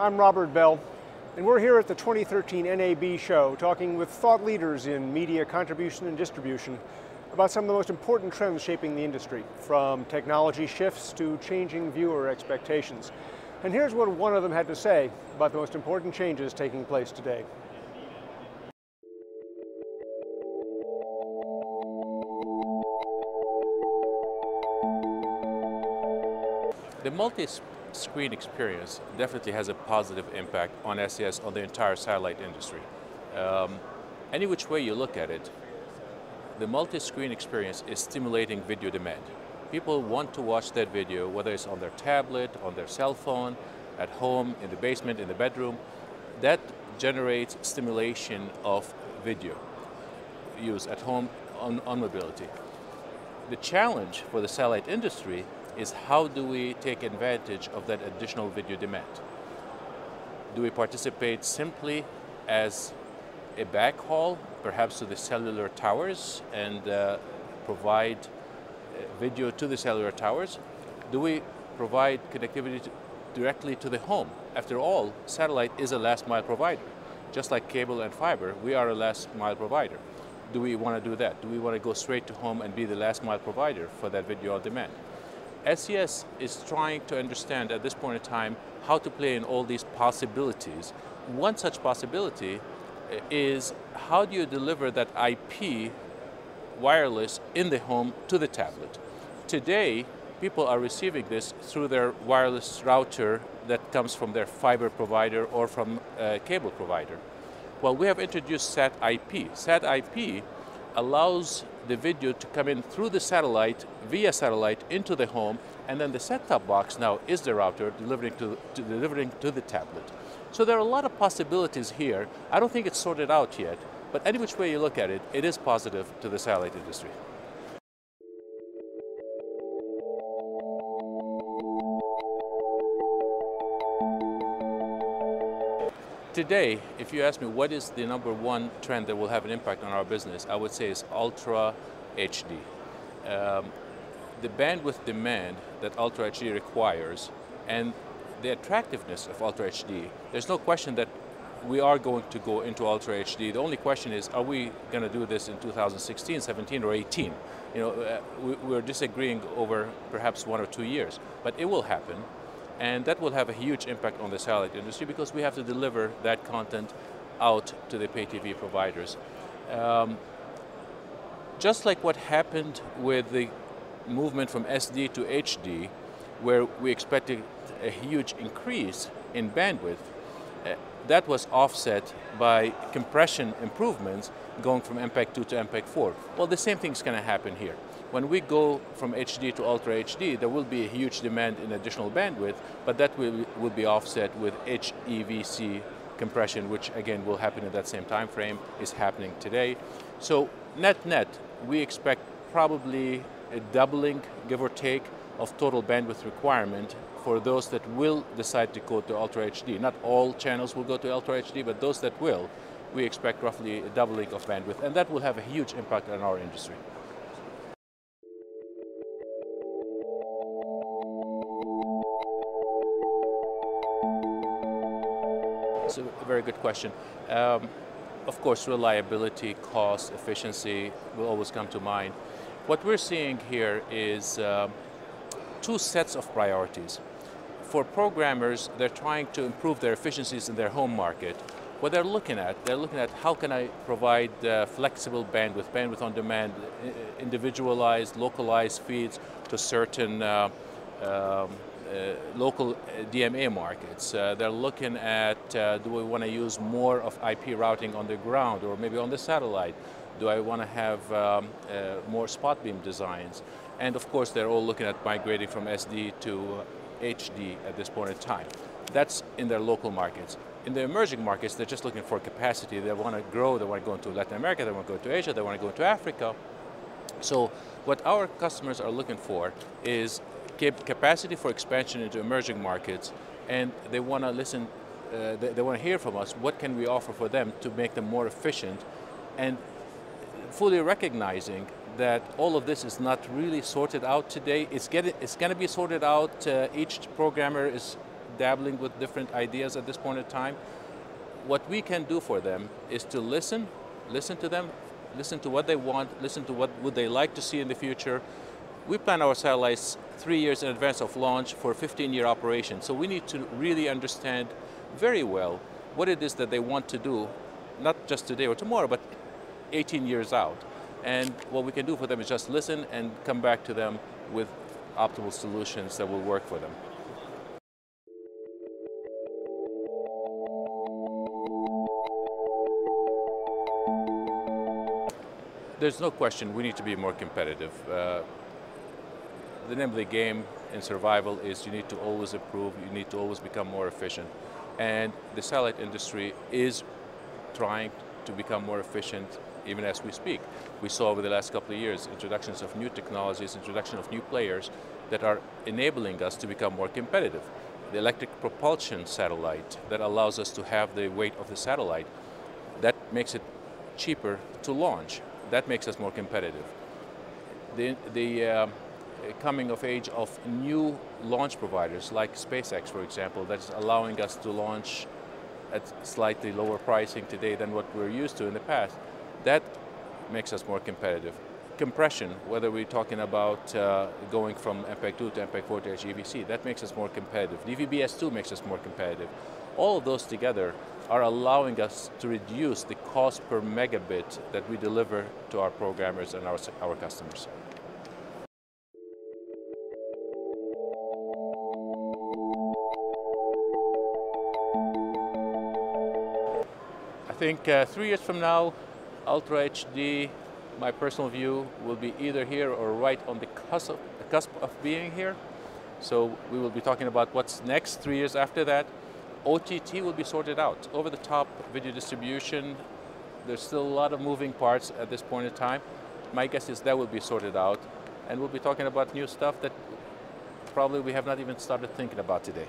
I'm Robert Bell, and we're here at the 2013 NAB show talking with thought leaders in media contribution and distribution about some of the most important trends shaping the industry, from technology shifts to changing viewer expectations. And here's what one of them had to say about the most important changes taking place today. The multi-screen experience definitely has a positive impact on SES, on the entire satellite industry. Any which way you look at it, the multi-screen experience is stimulating video demand. People want to watch that video, whether it's on their tablet, on their cell phone, at home, in the basement, in the bedroom. That generates stimulation of video use at home on mobility. The challenge for the satellite industry is how do we take advantage of that additional video demand? Do we participate simply as a backhaul, perhaps to the cellular towers, and provide video to the cellular towers? Do we provide connectivity directly to the home? After all, satellite is a last mile provider. Just like cable and fiber, we are a last mile provider. Do we want to do that? Do we want to go straight to home and be the last mile provider for that video on demand? SES is trying to understand at this point in time how to play in all these possibilities. One such possibility is how do you deliver that IP wireless in the home to the tablet? Today, people are receiving this through their wireless router that comes from their fiber provider or from a cable provider. Well, we have introduced Sat IP. Sat IP allows the video to come in through the satellite, via satellite, into the home, and then the set-top box now is the router delivering to the tablet. So there are a lot of possibilities here. I don't think it's sorted out yet, but any which way you look at it, it is positive to the satellite industry. Today, if you ask me what is the number one trend that will have an impact on our business, I would say it's Ultra HD. The bandwidth demand that Ultra HD requires and the attractiveness of Ultra HD, there's no question that we are going to go into Ultra HD. The only question is, are we going to do this in 2016, 17, or 18? You know, we're disagreeing over perhaps 1 or 2 years, but it will happen. And that will have a huge impact on the satellite industry because we have to deliver that content out to the pay TV providers. Just like what happened with the movement from SD to HD, where we expected a huge increase in bandwidth, that was offset by compression improvements going from MPEG-2 to MPEG-4. Well, the same thing is going to happen here. When we go from HD to Ultra HD, there will be a huge demand in additional bandwidth, but that will be offset with HEVC compression, which again will happen in that same time frame, is happening today. So net-net, we expect probably a doubling, give or take, of total bandwidth requirement for those that will decide to go to Ultra HD. Not all channels will go to Ultra HD, but those that will, we expect roughly a doubling of bandwidth, and that will have a huge impact on our industry. It's a very good question. Of course, reliability, cost, efficiency will always come to mind. What we're seeing here is two sets of priorities. For programmers, they're trying to improve their efficiencies in their home market. What they're looking at how can I provide flexible bandwidth on demand, individualized, localized feeds to certain local DMA markets. They're looking at, do we want to use more of IP routing on the ground or maybe on the satellite? Do I want to have more spot beam designs? And of course, they're all looking at migrating from SD to HD at this point in time. That's in their local markets. In the emerging markets, they're just looking for capacity. They want to grow, they want to go into Latin America, they want to go to Asia, they want to go to Africa. So what our customers are looking for is capacity for expansion into emerging markets, and they want to listen, they want to hear from us, what can we offer for them to make them more efficient, and fully recognizing that all of this is not really sorted out today. It's going to be sorted out. Each programmer is dabbling with different ideas at this point in time. What we can do for them is to listen to them, listen to what they want, listen to what would they like to see in the future. We plan our satellites 3 years in advance of launch for a 15-year operation. So we need to really understand very well what it is that they want to do, not just today or tomorrow, but 18 years out. And what we can do for them is just listen and come back to them with optimal solutions that will work for them. There's no question we need to be more competitive. The name of the game in survival is you need to always improve, you need to always become more efficient. And the satellite industry is trying to become more efficient even as we speak. We saw over the last couple of years introductions of new technologies, introduction of new players that are enabling us to become more competitive. The electric propulsion satellite that allows us to have the weight of the satellite, that makes it cheaper to launch. That makes us more competitive. The coming of age of new launch providers like SpaceX, for example, that's allowing us to launch at slightly lower pricing today than what we're used to in the past. That makes us more competitive. Compression, whether we're talking about going from MPEG-2 to MPEG-4 to HEVC, that makes us more competitive. DVB-S2 makes us more competitive. All of those together are allowing us to reduce the cost per megabit that we deliver to our programmers and our customers. I think 3 years from now, Ultra HD, my personal view, will be either here or right on the cusp of being here. So we will be talking about what's next 3 years after that. OTT will be sorted out. Over-the-top video distribution, there's still a lot of moving parts at this point in time. My guess is that will be sorted out, and we'll be talking about new stuff that probably we have not even started thinking about today.